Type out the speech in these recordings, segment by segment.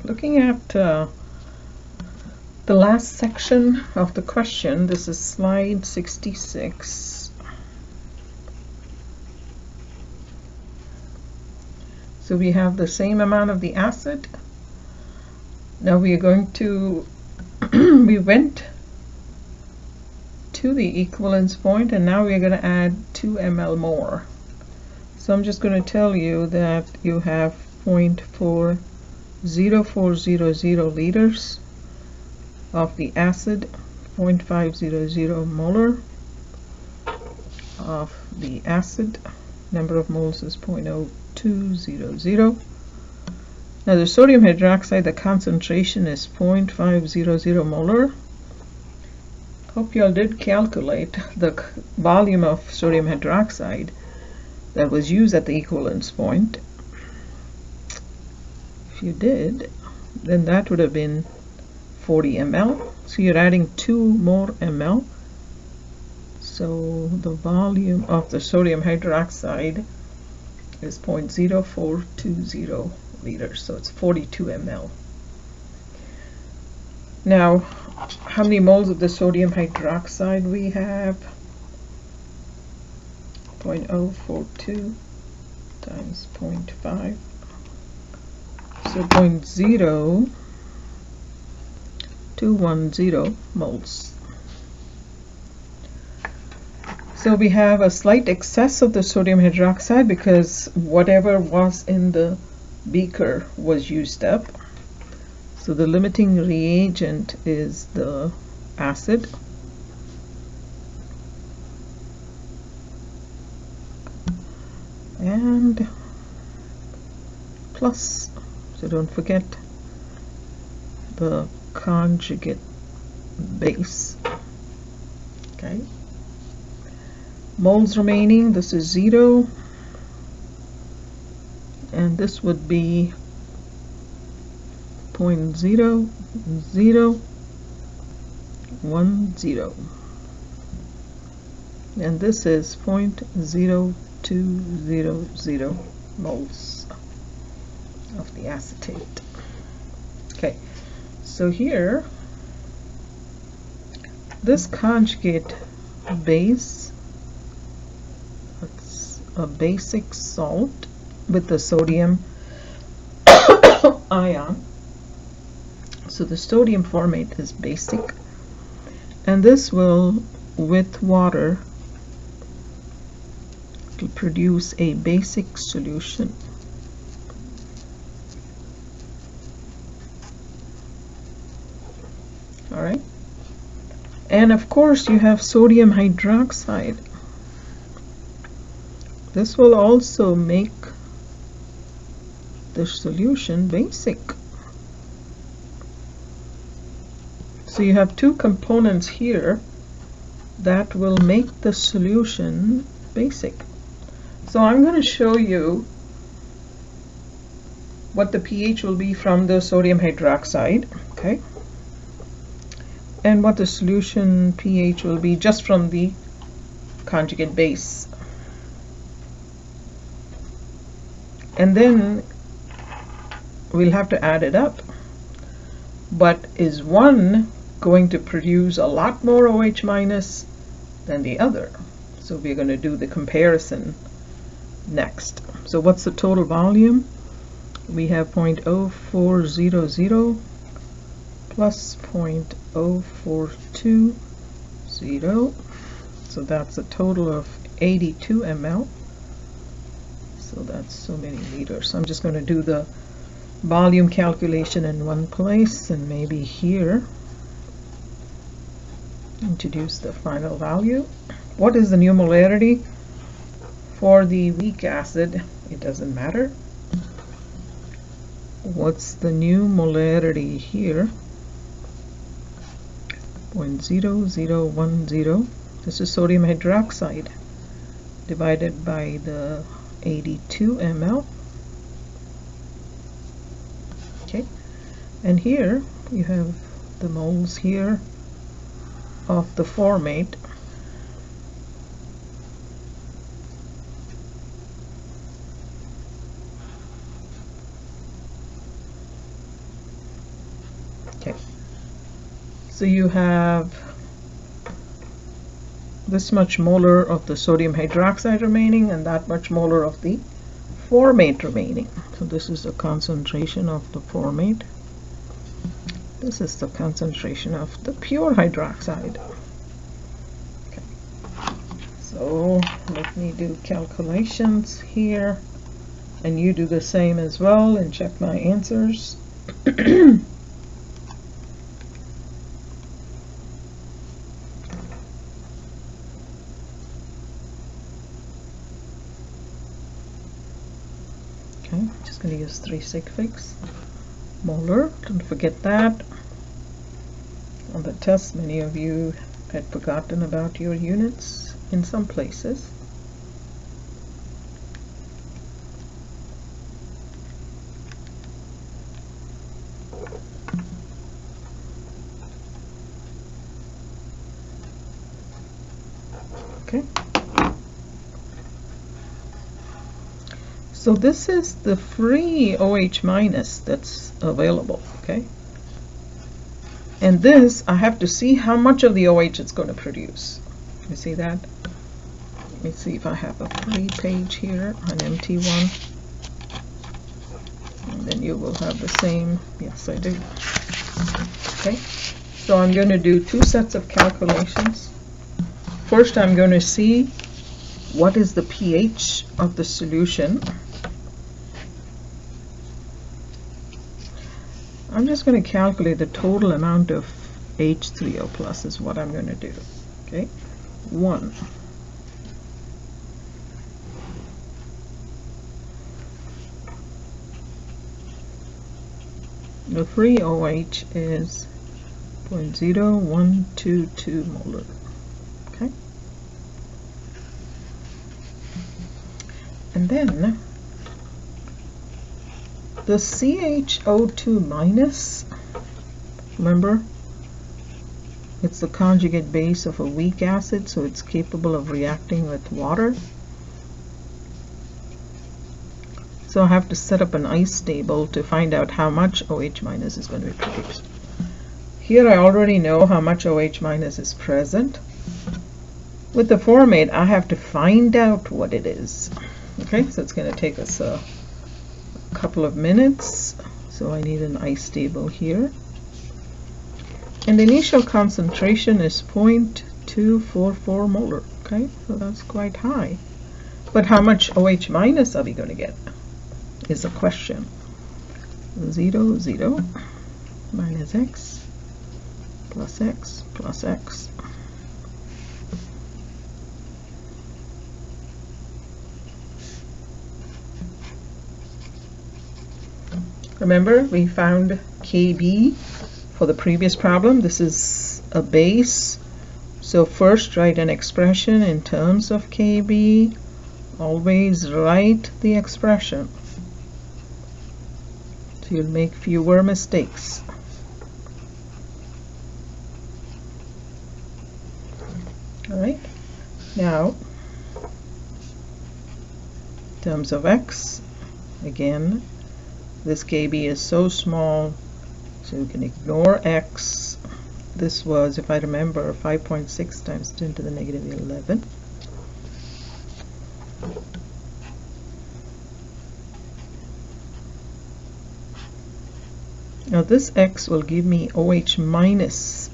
Looking at the last section of the question, this is slide 66. So we have the same amount of the acid. Now we are going to, we went to the equivalence point and now we are going to add 2 ml more. So I'm just going to tell you that you have 0.40400 liters of the acid, 0.500 molar of the acid, number of moles is 0.0200. Now the sodium hydroxide, the concentration is 0.500 molar. Hope you all did calculate the volume of sodium hydroxide that was used at the equivalence point. If you did, then that would have been 40 ml. So you're adding 2 more ml. So the volume of the sodium hydroxide is 0.0420 liters. So it's 42 ml. Now, how many moles of the sodium hydroxide we have? 0.042 times 0.5. So 0.0210 moles. So we have a slight excess of the sodium hydroxide because whatever was in the beaker was used up. So the limiting reagent is the acid. And plus, so don't forget the conjugate base. Okay. Moles remaining, this is 0. And this would be 0.0010. And this is 0.0200 moles of the acetate. Okay, so here, this conjugate base, it's a basic salt with the sodium ion. So the sodium formate is basic, and this will, with water, to produce a basic solution. All right, and of course you have sodium hydroxide. This will also make the solution basic. So you have 2 components here that will make the solution basic. So I'm going to show you what the pH will be from the sodium hydroxide, okay, and what the solution pH will be just from the conjugate base. And then we'll have to add it up. But is one going to produce a lot more OH minus than the other? So we're going to do the comparison next. So what's the total volume? We have 0.0400 plus 0.0420. So that's a total of 82 ml. So that's so many liters. I'm just going to do the volume calculation in one place, and maybe here introduce the final value. What is the new molarity for the weak acid? It doesn't matter. What's the new molarity here? 0.0010. This is sodium hydroxide divided by the 82 ml. Okay, and here you have the moles here of the formate. So you have this much molar of the sodium hydroxide remaining and that much molar of the formate remaining. So this is the concentration of the formate. This is the concentration of the pure hydroxide. Okay. So let me do calculations here, and you do the same as well and check my answers. Okay, just going to use 3 sig figs. Molar, don't forget that. On the test, many of you had forgotten about your units in some places. Okay. So this is the free OH minus that's available, okay? And this, I have to see how much of the OH it's going to produce. You see that? Let me see if I have a free page here, an empty one. And then you will have the same. Yes, I do. Okay, so I'm going to do 2 sets of calculations. First, I'm going to see what is the pH of the solution. I'm just going to calculate the total amount of H3O plus is what I'm going to do. Okay, 1. The free OH is 0.0122 molar. Okay, and then the CHO2 minus, remember, it's the conjugate base of a weak acid, so it's capable of reacting with water. So I have to set up an ice table to find out how much OH minus is going to be produced. Here I already know how much OH minus is present. With the formate, I have to find out what it is. Okay, so it's going to take us a couple of minutes. So I need an ice table here. And the initial concentration is 0.244 molar. Okay, so that's quite high. But how much OH minus are we going to get is a question. 0, 0, minus x, plus x, plus x. Remember, we found Kb for the previous problem. This is a base. So first write an expression in terms of Kb. Always write the expression, so you'll make fewer mistakes. Alright, now in terms of x, again, this Kb is so small, so you can ignore x. This was, if I remember, 5.6 times 10 to the negative 11. Now this x will give me OH minus.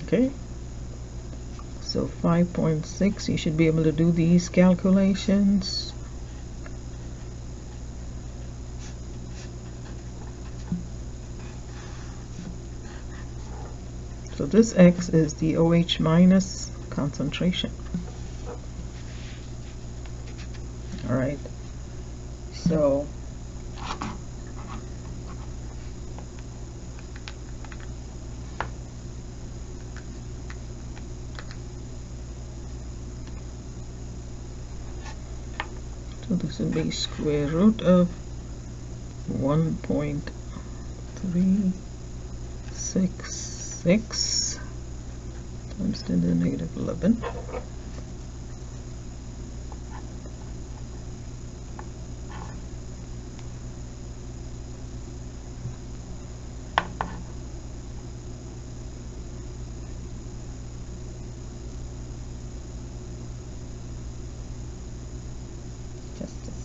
Okay, so 5.6, you should be able to do these calculations. So this x is the OH minus concentration. All right, so this will be square root of 1.366 times 10 to the negative 11.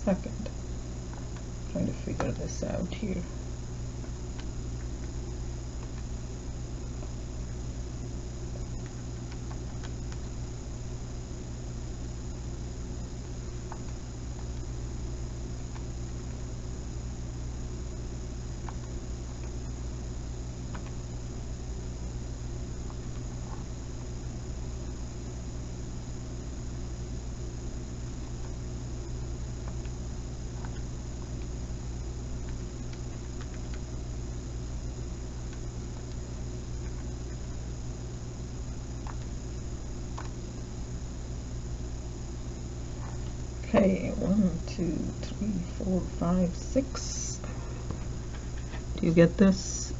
second. Trying to figure this out here. Okay, 1, 2, 3, 4, 5, 6. Do you get this?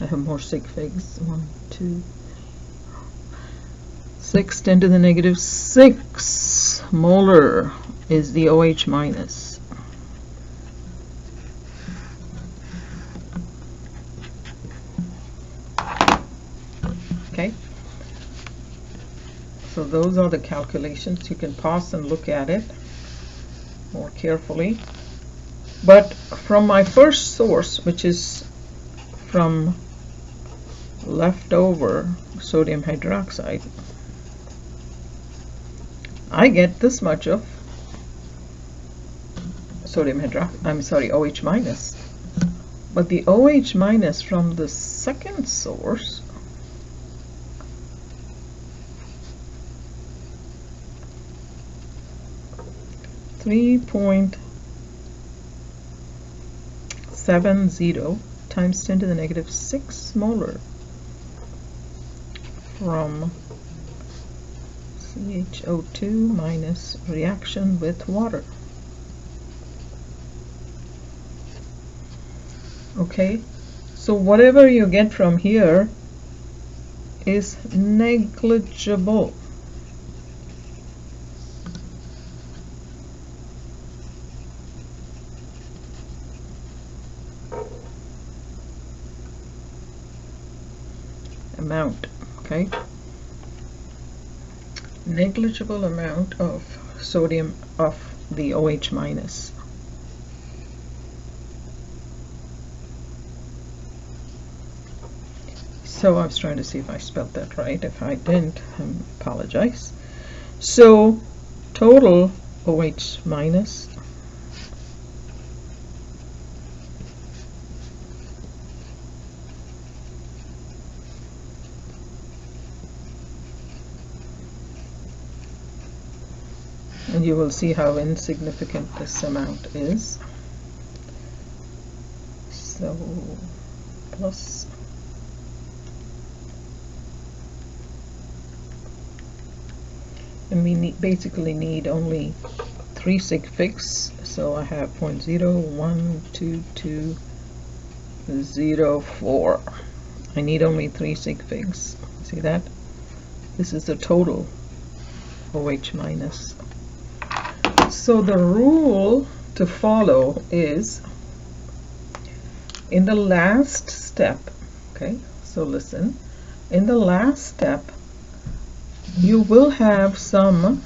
I have more sig figs. 1, 2, 6, 10 to the negative 6 molar is the OH minus. Okay. So those are the calculations. You can pause and look at it more carefully. But from my first source, which is from leftover sodium hydroxide, I get this much of OH minus. But the OH minus from the second source .70 times 10 to the negative 6 molar from CHO2 minus reaction with water. Okay, so whatever you get from here is negligible. Amount, okay? Negligible amount of sodium of the OH minus. So I was trying to see if I spelled that right. If I didn't, I apologize. So total OH minus and you will see how insignificant this amount is. So plus and we basically need only 3 sig figs, so I have 0.012204. I need only 3 sig figs. See that? This is the total OH minus. So the rule to follow is in the last step, okay, so listen, in the last step you will have some,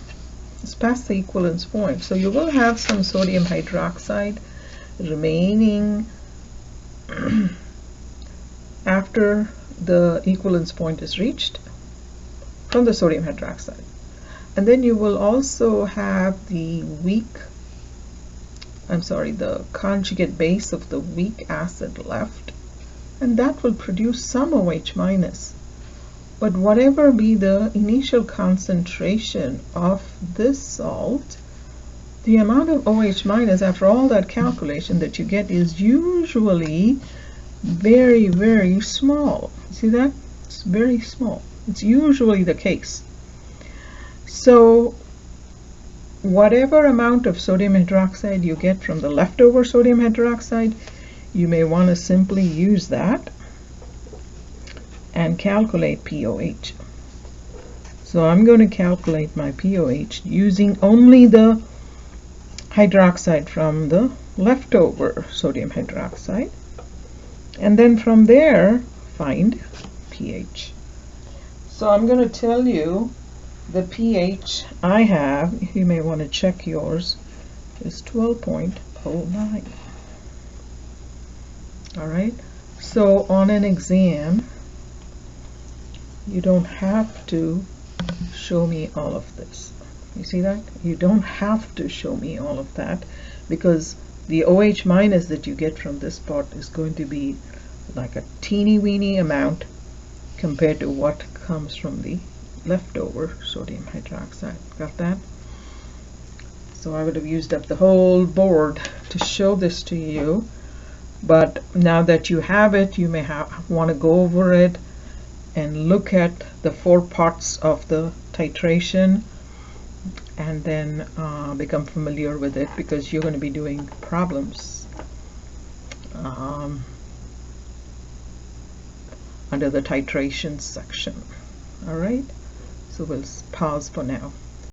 it's past the equivalence point, so you will have some sodium hydroxide remaining after the equivalence point is reached from the sodium hydroxide. And then you will also have the the conjugate base of the weak acid left, and that will produce some OH minus. But whatever be the initial concentration of this salt, the amount of OH minus after all that calculation that you get is usually very, very small. See that? It's very small. It's usually the case. So whatever amount of sodium hydroxide you get from the leftover sodium hydroxide, you may want to simply use that and calculate pOH. So I'm going to calculate my pOH using only the hydroxide from the leftover sodium hydroxide, and then from there find pH. So I'm going to tell you the pH I have, you may want to check yours, is 12.09. Alright, so on an exam, you don't have to show me all of this. You see that? You don't have to show me all of that, because the OH minus that you get from this part is going to be like a teeny weeny amount compared to what comes from the leftover sodium hydroxide. Got that? So I would have used up the whole board to show this to you, but now that you have it, you may want to go over it and look at the 4 parts of the titration, and then become familiar with it, because you're going to be doing problems under the titration section. Alright, so we'll pause for now.